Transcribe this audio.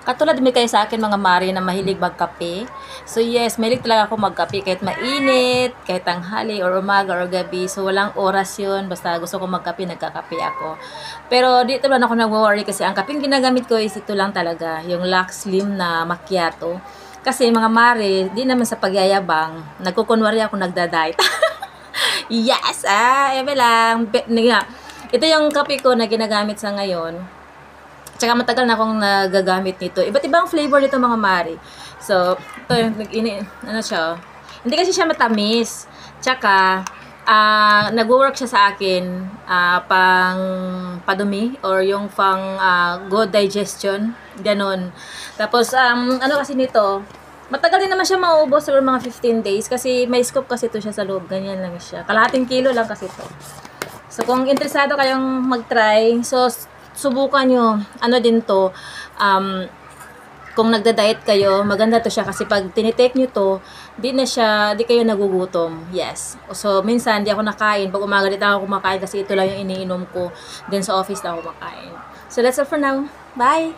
Katulad din kayo sa akin mga mari na mahilig magkape. So yes, mahilig talaga ako magkape kahit mainit, kahit tanghali or umaga or gabi. So walang oras yun. Basta gusto ko magkape, nagkakape ako. Pero dito lang ako nag-worry kasi ang kapeng ginagamit ko is ito lang talaga. Yung Lux Slim na macchiato. Kasi mga mari, di naman sa pagyayabang, nagkukunwari ako nagda-diet. Yes! Eme lang. Ito yung kape ko na ginagamit sa ngayon. Tsaka matagal na akong nagagamit nito. Iba't ibang flavor nito mga mari. So, ito yung, ano siya. Hindi kasi siya matamis. Tsaka, nag-work siya sa akin pang padumi or yung pang good digestion. Ganon. Tapos, ano kasi nito, matagal din naman siya mauubos siguro mga 15 days kasi may scoop kasi ito siya sa loob. Ganyan lang siya. Kalahating kilo lang kasi ito. So, kung interesado kayong mag-try, so, subukan nyo, ano din to, kung nagda-diet kayo, maganda to siya kasi pag tinitake nyo to, di kayo nagugutom. Yes. So, minsan, di ako nakain. Pag umaga, di ako kumakain kasi ito lang yung iniinom ko. Then, sa office na ako kumakain. So, that's all for now. Bye!